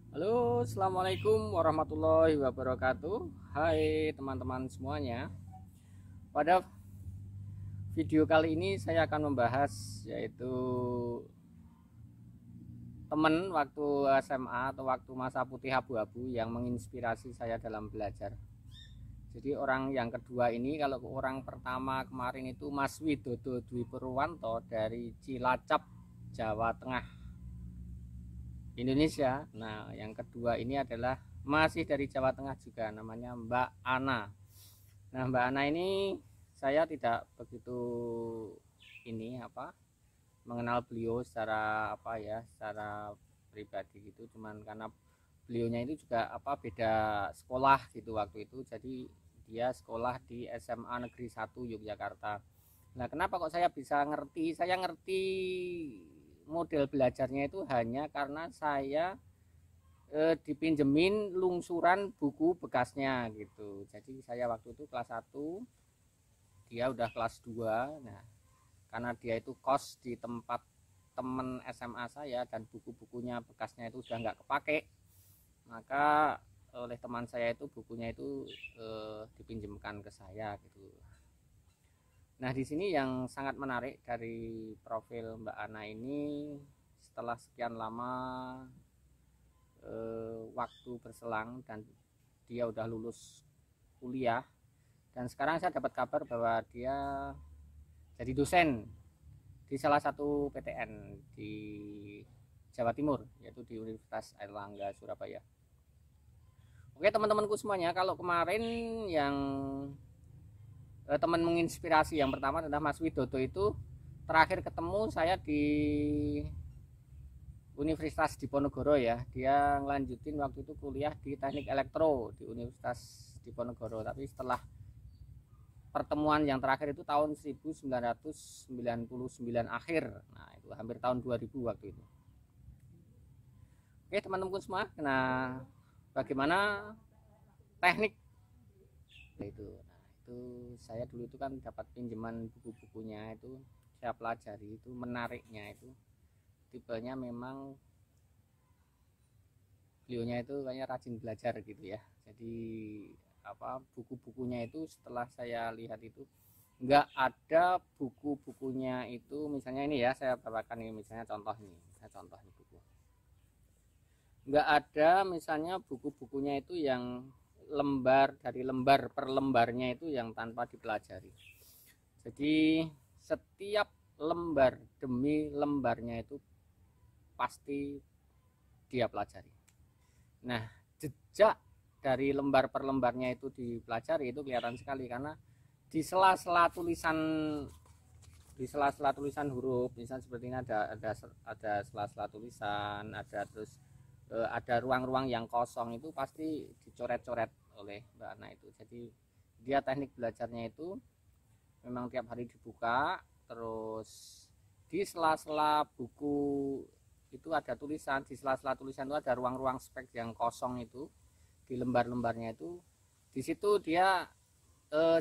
Halo, assalamualaikum warahmatullahi wabarakatuh. Hai teman-teman semuanya. Pada video kali ini saya akan membahas yaitu teman waktu SMA atau waktu masa putih abu-abu yang menginspirasi saya dalam belajar. Jadi orang yang kedua ini, kalau orang pertama kemarin itu Mas Widodo Dwi Purwanto dari Cilacap, Jawa Tengah, Indonesia. Nah, yang kedua ini adalah masih dari Jawa Tengah juga, namanya Mbak Ana. Nah, Mbak Ana ini saya tidak begitu mengenal beliau secara secara pribadi gitu, cuman karena beliaunya itu juga beda sekolah gitu waktu itu. Jadi dia sekolah di SMA Negeri 1 Yogyakarta. Nah, kenapa kok saya bisa ngerti? Saya ngerti model belajarnya itu hanya karena saya dipinjemin lungsuran buku bekasnya gitu. Jadi saya waktu itu kelas 1, dia udah kelas 2. Nah, karena dia itu kos di tempat temen SMA saya dan buku-bukunya bekasnya itu sudah nggak kepake, maka oleh teman saya itu bukunya itu dipinjamkan ke saya gitu. Nah, di sini yang sangat menarik dari profil Mbak Ana ini, setelah sekian lama waktu berselang dan dia udah lulus kuliah, dan sekarang saya dapat kabar bahwa dia jadi dosen di salah satu PTN di Jawa Timur, yaitu di Universitas Airlangga Surabaya. Oke teman-temanku semuanya, kalau kemarin yang teman menginspirasi yang pertama adalah Mas Widodo, itu terakhir ketemu saya di Universitas Diponegoro ya. Dia ngelanjutin waktu itu kuliah di Teknik Elektro di Universitas Diponegoro, tapi setelah pertemuan yang terakhir itu tahun 1999 akhir. Nah, itu hampir tahun 2000 waktu itu. Oke, teman-teman semua. Nah, bagaimana teknik itu? Nah, itu saya dulu itu kan dapat pinjaman buku-bukunya itu, saya pelajari. Itu menariknya itu tipenya memang beliaunya itu kayaknya rajin belajar gitu ya. Jadi buku-bukunya itu setelah saya lihat itu nggak ada buku-bukunya itu, misalnya ini ya, saya bawakan ini misalnya contoh nih, buku nggak ada misalnya buku-bukunya itu yang lembar dari lembar per lembarnya itu yang tanpa dipelajari. Jadi setiap lembar demi lembarnya itu pasti dia pelajari. Nah, jejak dari lembar per lembarnya itu dipelajari itu kelihatan sekali, karena di sela-sela tulisan, huruf, misalnya seperti ini, ada sela-sela tulisan, ada terus ada ruang-ruang yang kosong, itu pasti dicoret-coret oleh Mbak Ana itu. Jadi dia teknik belajarnya itu memang tiap hari dibuka, terus di sela-sela buku itu ada tulisan, di sela-sela tulisan itu ada ruang-ruang spek yang kosong itu, di lembar-lembarnya itu, di situ dia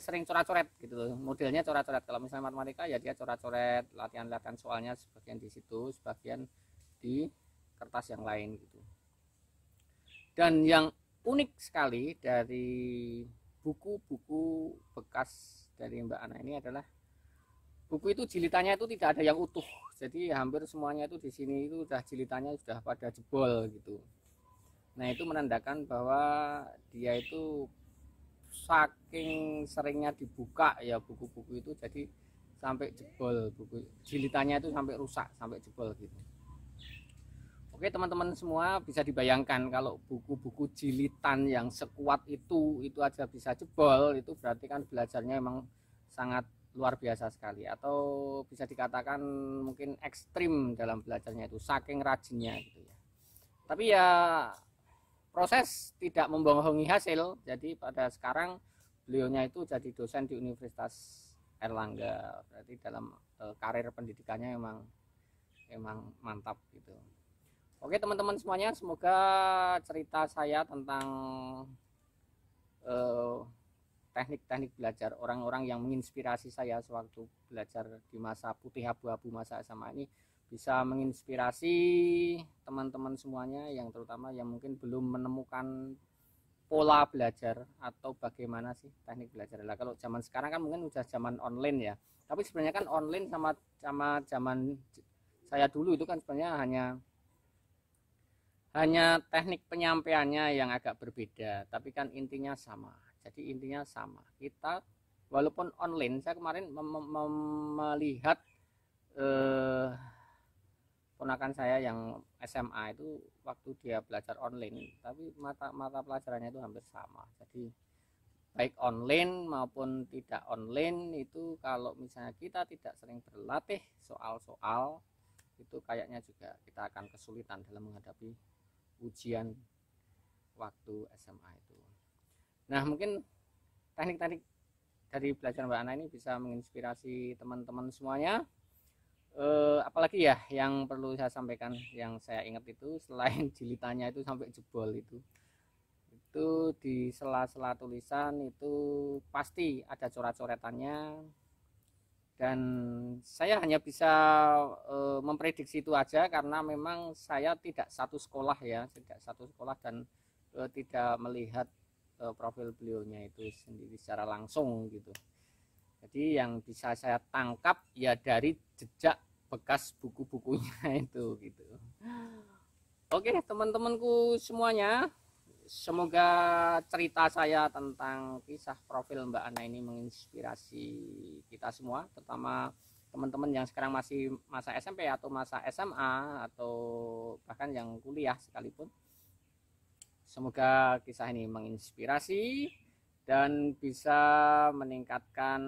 sering coret-coret gitu loh, modelnya coret-coret. Kalau misalnya matematika ya dia coret-coret, latihan-latihan soalnya sebagian di situ, sebagian di kertas yang lain gitu. Dan yang unik sekali dari buku-buku bekas dari Mbak Ana ini adalah buku itu jilitannya itu tidak ada yang utuh. Jadi hampir semuanya itu di sini itu udah jilitannya sudah pada jebol gitu. Nah, itu menandakan bahwa dia itu saking seringnya dibuka ya buku-buku itu, jadi sampai jebol, buku jilitannya itu sampai rusak, sampai jebol gitu. Oke teman-teman semua, bisa dibayangkan kalau buku-buku jilitan yang sekuat itu aja bisa jebol, itu berarti kan belajarnya memang sangat luar biasa sekali, atau bisa dikatakan mungkin ekstrim dalam belajarnya itu, saking rajinnya gitu ya. Tapi ya proses tidak membohongi hasil. Jadi pada sekarang beliaunya itu jadi dosen di Universitas Airlangga. Berarti dalam karir pendidikannya emang mantap gitu. Oke teman-teman semuanya, semoga cerita saya tentang eh, teknik-teknik belajar orang-orang yang menginspirasi saya sewaktu belajar di masa putih abu-abu masa SMA ini bisa menginspirasi teman-teman semuanya, yang terutama yang mungkin belum menemukan pola belajar atau bagaimana sih teknik belajar. Lah kalau zaman sekarang kan mungkin udah zaman online ya, tapi sebenarnya kan online sama sama zaman saya dulu itu kan sebenarnya hanya teknik penyampaiannya yang agak berbeda, tapi kan intinya sama. Jadi intinya sama, kita walaupun online. Saya kemarin melihat ponakan saya yang SMA itu waktu dia belajar online, tapi mata pelajarannya itu hampir sama. Jadi baik online maupun tidak online itu, kalau misalnya kita tidak sering berlatih soal-soal itu, kayaknya juga kita akan kesulitan dalam menghadapi ujian waktu SMA itu. Nah, mungkin teknik-teknik dari belajar Mbak Ana ini bisa menginspirasi teman-teman semuanya. Apalagi ya yang perlu saya sampaikan, yang saya ingat itu selain jilitannya itu sampai jebol itu di sela-sela tulisan itu pasti ada coret-coretannya, dan saya hanya bisa memprediksi itu aja karena memang saya tidak satu sekolah ya, dan tidak melihat profil beliaunya itu sendiri secara langsung gitu. Jadi yang bisa saya tangkap ya dari jejak bekas buku-bukunya itu gitu. Oke, teman-temanku semuanya, semoga cerita saya tentang kisah profil Mbak Ana ini menginspirasi kita semua, terutama teman-teman yang sekarang masih masa SMP atau masa SMA atau bahkan yang kuliah sekalipun. Semoga kisah ini menginspirasi dan bisa meningkatkan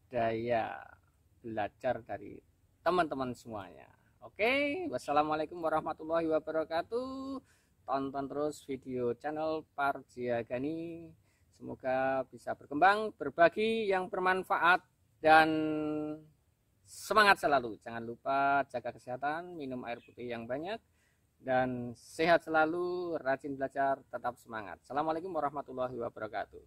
daya belajar dari teman-teman semuanya. Oke, wassalamualaikum warahmatullahi wabarakatuh. Tonton terus video channel Parjiagani. Semoga bisa berkembang, berbagi yang bermanfaat, dan semangat selalu. Jangan lupa jaga kesehatan, minum air putih yang banyak, dan sehat selalu, rajin belajar, tetap semangat. Assalamualaikum warahmatullahi wabarakatuh.